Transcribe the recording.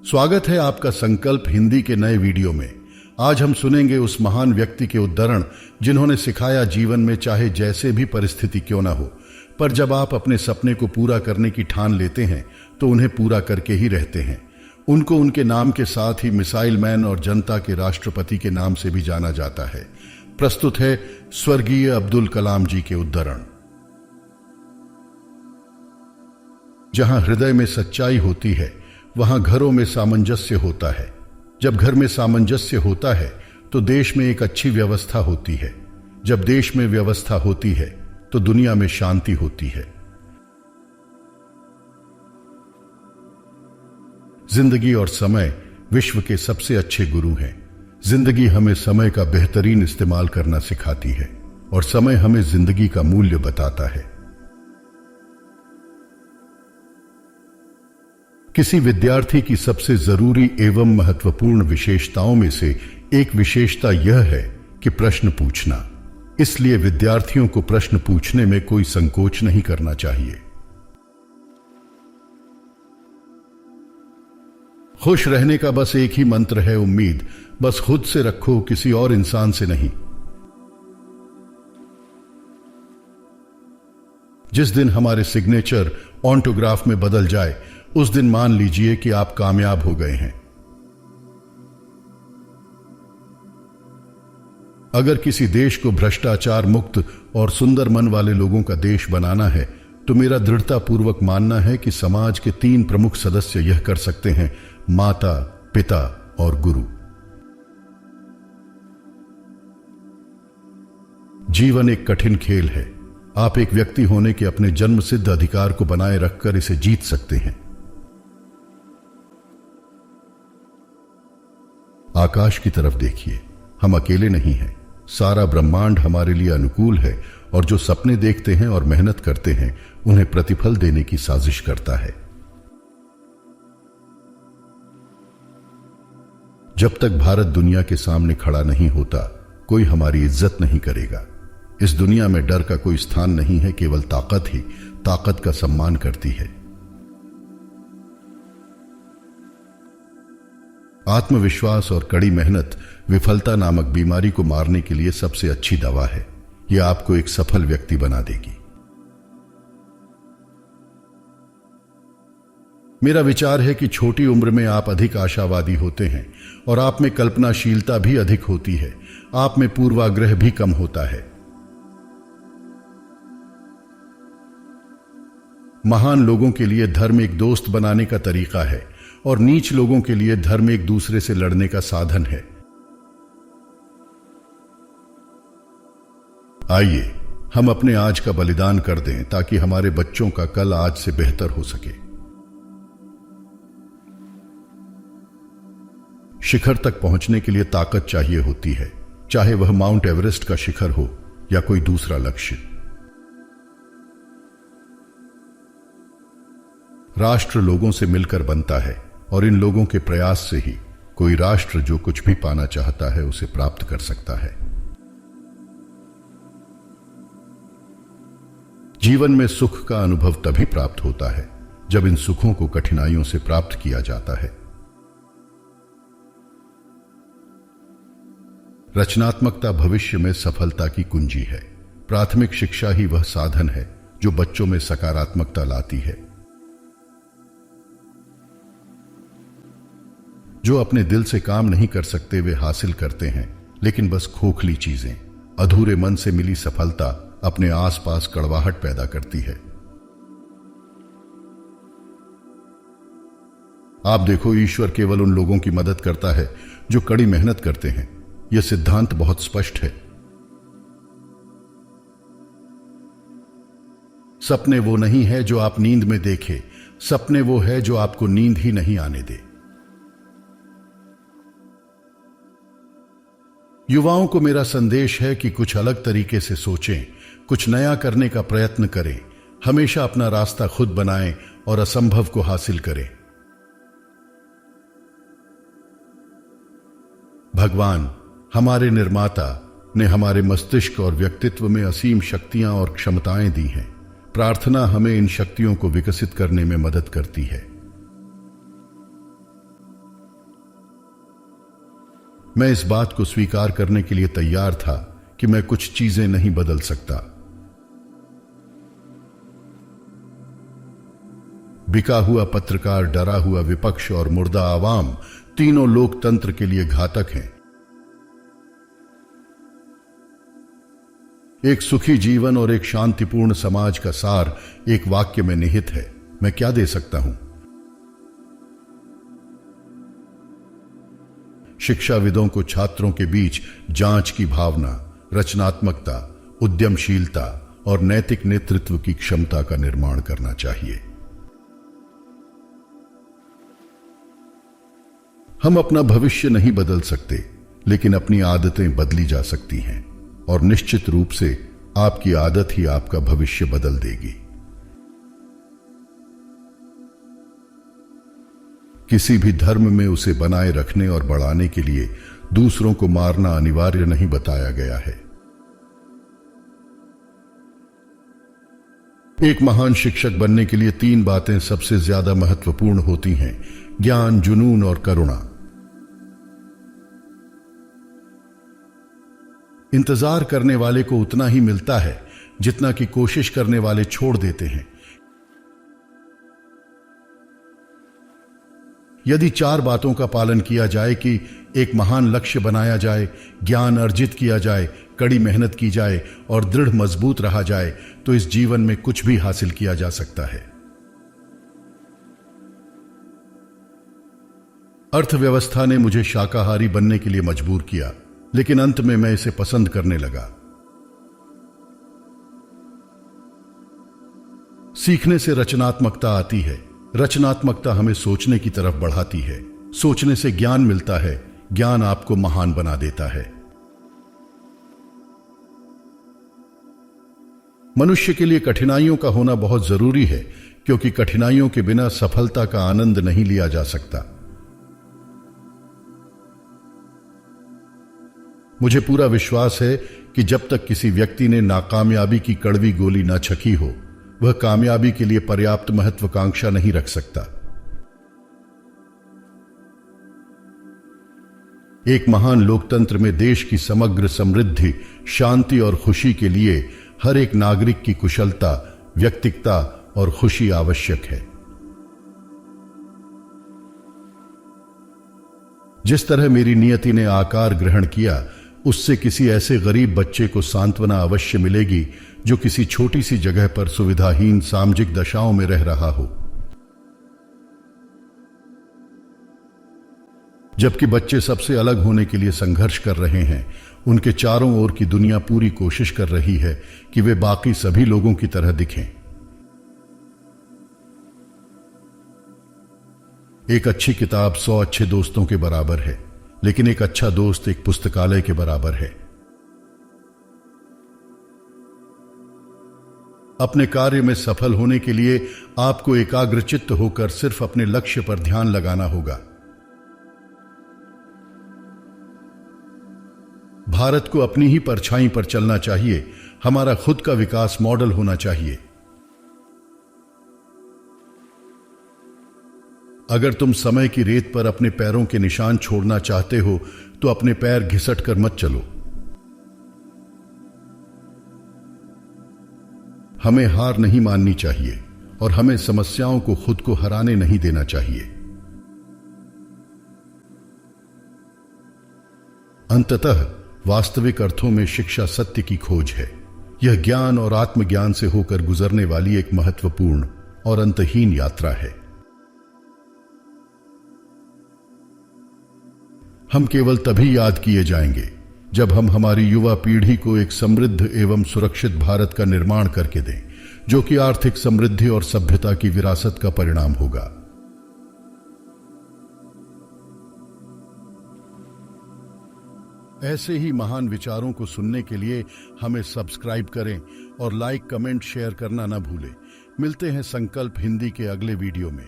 स्वागत है आपका संकल्प हिंदी के नए वीडियो में। आज हम सुनेंगे उस महान व्यक्ति के उद्धरण जिन्होंने सिखाया जीवन में चाहे जैसे भी परिस्थिति क्यों ना हो, पर जब आप अपने सपने को पूरा करने की ठान लेते हैं तो उन्हें पूरा करके ही रहते हैं। उनको उनके नाम के साथ ही मिसाइल मैन और जनता के राष्ट्रपति के नाम से भी जाना जाता है। प्रस्तुत है स्वर्गीय अब्दुल कलाम जी के उद्धरण। जहां हृदय में सच्चाई होती है वहां घरों में सामंजस्य होता है। जब घर में सामंजस्य होता है तो देश में एक अच्छी व्यवस्था होती है। जब देश में व्यवस्था होती है तो दुनिया में शांति होती है। जिंदगी और समय विश्व के सबसे अच्छे गुरु हैं। जिंदगी हमें समय का बेहतरीन इस्तेमाल करना सिखाती है और समय हमें जिंदगी का मूल्य बताता है। किसी विद्यार्थी की सबसे जरूरी एवं महत्वपूर्ण विशेषताओं में से एक विशेषता यह है कि प्रश्न पूछना। इसलिए विद्यार्थियों को प्रश्न पूछने में कोई संकोच नहीं करना चाहिए। खुश रहने का बस एक ही मंत्र है उम्मीद। बस खुद से रखो, किसी और इंसान से नहीं। जिस दिन हमारे सिग्नेचर ऑटोग्राफ में बदल जाए उस दिन मान लीजिए कि आप कामयाब हो गए हैं। अगर किसी देश को भ्रष्टाचार मुक्त और सुंदर मन वाले लोगों का देश बनाना है तो मेरा दृढ़तापूर्वक मानना है कि समाज के 3 प्रमुख सदस्य यह कर सकते हैं: माता, पिता और गुरु। जीवन एक कठिन खेल है। आप एक व्यक्ति होने के अपने जन्मसिद्ध अधिकार को बनाए रखकर इसे जीत सकते हैं। आकाश की तरफ देखिए, हम अकेले नहीं हैं। सारा ब्रह्मांड हमारे लिए अनुकूल है और जो सपने देखते हैं और मेहनत करते हैं उन्हें प्रतिफल देने की साजिश करता है। जब तक भारत दुनिया के सामने खड़ा नहीं होता कोई हमारी इज्जत नहीं करेगा। इस दुनिया में डर का कोई स्थान नहीं है, केवल ताकत ही ताकत का सम्मान करती है। आत्मविश्वास और कड़ी मेहनत विफलता नामक बीमारी को मारने के लिए सबसे अच्छी दवा है। यह आपको एक सफल व्यक्ति बना देगी। मेरा विचार है कि छोटी उम्र में आप अधिक आशावादी होते हैं और आप में कल्पनाशीलता भी अधिक होती है। आप में पूर्वाग्रह भी कम होता है। महान लोगों के लिए धर्म एक दोस्त बनाने का तरीका है और नीच लोगों के लिए धर्म एक दूसरे से लड़ने का साधन है। आइए हम अपने आज का बलिदान कर दें ताकि हमारे बच्चों का कल आज से बेहतर हो सके। शिखर तक पहुंचने के लिए ताकत चाहिए होती है, चाहे वह माउंट एवरेस्ट का शिखर हो या कोई दूसरा लक्ष्य। राष्ट्र लोगों से मिलकर बनता है और इन लोगों के प्रयास से ही कोई राष्ट्र जो कुछ भी पाना चाहता है उसे प्राप्त कर सकता है। जीवन में सुख का अनुभव तभी प्राप्त होता है जब इन सुखों को कठिनाइयों से प्राप्त किया जाता है। रचनात्मकता भविष्य में सफलता की कुंजी है। प्राथमिक शिक्षा ही वह साधन है जो बच्चों में सकारात्मकता लाती है। जो अपने दिल से काम नहीं कर सकते वे हासिल करते हैं, लेकिन बस खोखली चीजें। अधूरे मन से मिली सफलता अपने आसपास कड़वाहट पैदा करती है। आप देखो, ईश्वर केवल उन लोगों की मदद करता है जो कड़ी मेहनत करते हैं। यह सिद्धांत बहुत स्पष्ट है। सपने वो नहीं है जो आप नींद में देखे, सपने वो है जो आपको नींद ही नहीं आने दे। युवाओं को मेरा संदेश है कि कुछ अलग तरीके से सोचें, कुछ नया करने का प्रयत्न करें, हमेशा अपना रास्ता खुद बनाएं और असंभव को हासिल करें। भगवान हमारे निर्माता ने हमारे मस्तिष्क और व्यक्तित्व में असीम शक्तियां और क्षमताएं दी हैं। प्रार्थना हमें इन शक्तियों को विकसित करने में मदद करती है। मैं इस बात को स्वीकार करने के लिए तैयार था कि मैं कुछ चीजें नहीं बदल सकता। बिका हुआ पत्रकार, डरा हुआ विपक्ष और मुर्दा आवाम तीनों लोकतंत्र के लिए घातक हैं। एक सुखी जीवन और एक शांतिपूर्ण समाज का सार एक वाक्य में निहित है। मैं क्या दे सकता हूं? शिक्षाविदों को छात्रों के बीच जांच की भावना, रचनात्मकता, उद्यमशीलता और नैतिक नेतृत्व की क्षमता का निर्माण करना चाहिए। हम अपना भविष्य नहीं बदल सकते, लेकिन अपनी आदतें बदली जा सकती हैं और निश्चित रूप से आपकी आदत ही आपका भविष्य बदल देगी। किसी भी धर्म में उसे बनाए रखने और बढ़ाने के लिए दूसरों को मारना अनिवार्य नहीं बताया गया है। एक महान शिक्षक बनने के लिए 3 बातें सबसे ज्यादा महत्वपूर्ण होती हैं: ज्ञान, जुनून और करुणा। इंतजार करने वाले को उतना ही मिलता है जितना कि कोशिश करने वाले छोड़ देते हैं। यदि 4 बातों का पालन किया जाए कि एक महान लक्ष्य बनाया जाए, ज्ञान अर्जित किया जाए, कड़ी मेहनत की जाए और दृढ़ मजबूत रहा जाए, तो इस जीवन में कुछ भी हासिल किया जा सकता है। अर्थव्यवस्था ने मुझे शाकाहारी बनने के लिए मजबूर किया, लेकिन अंत में मैं इसे पसंद करने लगा। सीखने से रचनात्मकता आती है, रचनात्मकता हमें सोचने की तरफ बढ़ाती है, सोचने से ज्ञान मिलता है, ज्ञान आपको महान बना देता है। मनुष्य के लिए कठिनाइयों का होना बहुत जरूरी है, क्योंकि कठिनाइयों के बिना सफलता का आनंद नहीं लिया जा सकता। मुझे पूरा विश्वास है कि जब तक किसी व्यक्ति ने नाकामयाबी की कड़वी गोली न चखी हो, वह कामयाबी के लिए पर्याप्त महत्वाकांक्षा नहीं रख सकता। एक महान लोकतंत्र में देश की समग्र समृद्धि, शांति और खुशी के लिए हर एक नागरिक की कुशलता, व्यक्तित्व और खुशी आवश्यक है। जिस तरह मेरी नियति ने आकार ग्रहण किया, उससे किसी ऐसे गरीब बच्चे को सांत्वना अवश्य मिलेगी जो किसी छोटी सी जगह पर सुविधाहीन सामाजिक दशाओं में रह रहा हो। जबकि बच्चे सबसे अलग होने के लिए संघर्ष कर रहे हैं, उनके चारों ओर की दुनिया पूरी कोशिश कर रही है कि वे बाकी सभी लोगों की तरह दिखें। एक अच्छी किताब 100 अच्छे दोस्तों के बराबर है, लेकिन एक अच्छा दोस्त एक पुस्तकालय के बराबर है। अपने कार्य में सफल होने के लिए आपको एकाग्रचित्त होकर सिर्फ अपने लक्ष्य पर ध्यान लगाना होगा। भारत को अपनी ही परछाई पर चलना चाहिए, हमारा खुद का विकास मॉडल होना चाहिए। अगर तुम समय की रेत पर अपने पैरों के निशान छोड़ना चाहते हो, तो अपने पैर घिसट कर मत चलो। हमें हार नहीं माननी चाहिए और हमें समस्याओं को खुद को हराने नहीं देना चाहिए। अंततः वास्तविक अर्थों में शिक्षा सत्य की खोज है। यह ज्ञान और आत्मज्ञान से होकर गुजरने वाली एक महत्वपूर्ण और अंतहीन यात्रा है। हम केवल तभी याद किए जाएंगे जब हम हमारी युवा पीढ़ी को एक समृद्ध एवं सुरक्षित भारत का निर्माण करके दें, जो कि आर्थिक समृद्धि और सभ्यता की विरासत का परिणाम होगा। ऐसे ही महान विचारों को सुनने के लिए हमें सब्सक्राइब करें और लाइक, कमेंट, शेयर करना न भूलें। मिलते हैं संकल्प हिंदी के अगले वीडियो में।